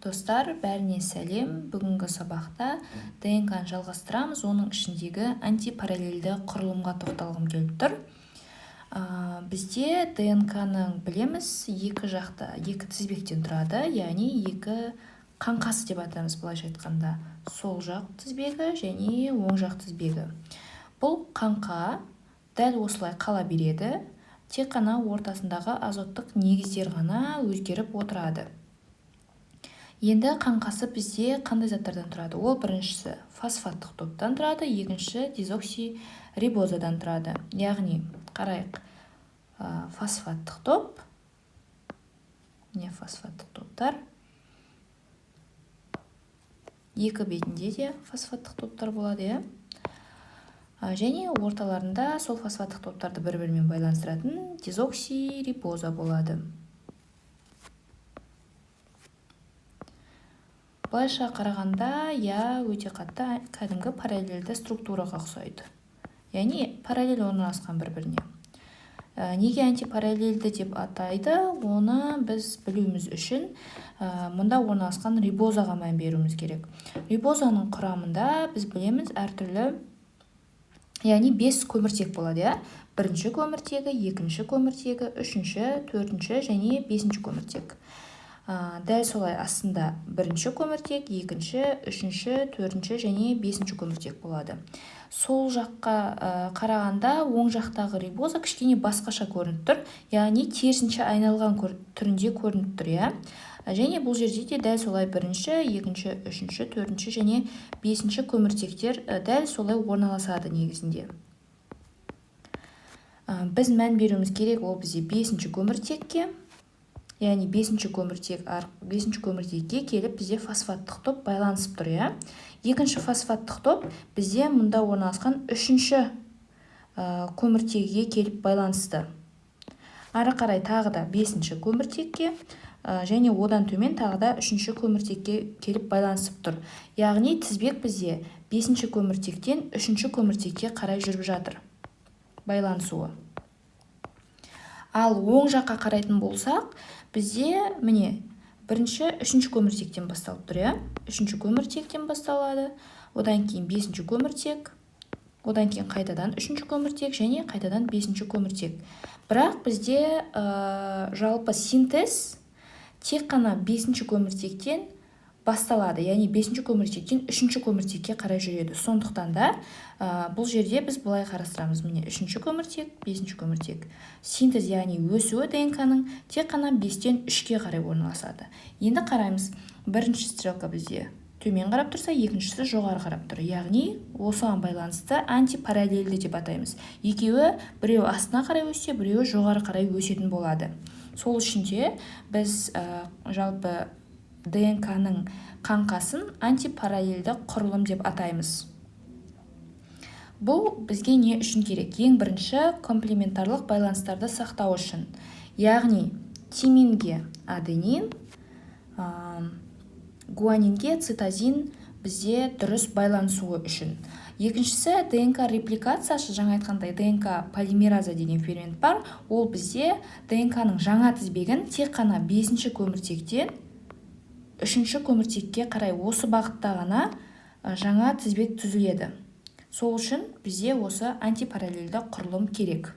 Достар, бәріне сәлем. Бүгінгі сабақта ДНК-ны жалғастырамыз. Оның ішіндегі антипараллельді құрылымға тоқталғым келіп тұр. Бізде ДНК-ны білеміз, екі тізбектен тұрады, яғни екі қаңқасы деп атаймыз былайша айтқанда. Сол жақ тізбегі және оң жақ тізбегі. Бұл қаңқа дәл осылай қала береді. Тек қана ортасындағы азоттық негіздер ғана өзгеріп отырады. Енді қаңқасы бізде қандай заттардан тұрады? Ол біріншісі фосфаттық топтан тұрады, екінші дезоксирибозадан тұрады. Яғни, қарайық, фосфаттық топ, не фосфаттық топтар, екі бетінде де фосфаттық топтар болады, және орталарында сол фосфаттық топтарды бір-бірімен байланыстыратын дезоксирибоза болады. Былайша қарағанда, өте қатты кәдімгі параллельді структураға ұқсайды. Яғни параллель орналасқан бір-біріне. Неге антипараллельді деп атайды? Оны біз білуіміз үшін мұнда орналасқан рибозаға мән беруіміз керек. Рибозаның құрамында біз білеміз әртүрлі, яғни 5 көміртек болады. Бірінші көміртегі, екінші көміртегі, үшінші, төртінші және бесінші көміртек. Дәл солай астында бірінші көміртек, екінші, үшінші, төртінші және бесінші көміртек болады. Сол жаққа қарағанда оң жақтағы рибоза кішкене басқаша көрініп тұр, яғни терісінше айналған түрінде көрініп тұр. Және бұл жерде де дәл солай бірінші, екінші, үшінші, төртінші және бесінші көміртектер дәл солай орналасады негізінде. Біз мән беруіміз керек ол бізде бесінші көміртекке. Яғни бесінші көміртекке келіп бізде фосфаттық топ байланысып тұр. Екінші фосфаттық топ бізде мұнда орналасқан үшінші көміртегіге келіп байланысты. Ары қарай тағы да бесінші көміртекке және одан төмен тағы да үшінші көміртекке келіп байланысып тұр. Яғни тізбек бізде бесінші көміртектен үшінші көміртекке қарай жүріп жатыр байланысуы. Ал оң жаққа қарайтын болсақ, бізде міне бірінші, үшінші көміртектен басталып тұр. Үшінші көміртектен басталады, одан кейін бесінші көміртек, одан кейін қайтадан үшінші көміртек және қайтадан бесінші көміртек. Бірақ бізде жалпы синтез тек қана бесінші көміртектен басталады, яғни бесінші көміртектен үшінші көміртекке қарай жүреді. Сондықтан да бұл жерде біз былай қарастырамыз. Міне үшінші көміртек, бесінші көміртек. Синтез, яғни өсуі ДНК-ның тек қана 5-тен 3-ке қарай орналасады. Енді қараймыз. Бірінші стрелка бізде төмен қарап тұрса, екіншісі жоғары қарап тұр. Яғни осыған байланысты антипараллельді деп атаймыз. Екеуі біреуі астына қарай өссе, біреуі жоғары қарай өсетін болады. Сол үшін де біз жалпы ДНК-ның қаңқасын антипараллельді құрылым деп атаймыз. Бұл бізге не үшін керек? Ең бірінші комплементарлық байланыстарды сақтау үшін. Яғни тиминге аденин, гуанинге цитозин бізде дұрыс байланысуы үшін. Екіншісі ДНК репликациясы, жаңа айтқандай ДНК полимераза деген фермент бар. Ол бізде ДНК-ның жаңа тізбегін тек қана бесінші көміртектен үшінші көміртекке қарай осы бағытта ғана жаңа тізбек түзіледі. Сол үшін бізде осы антипараллельді құрылым керек.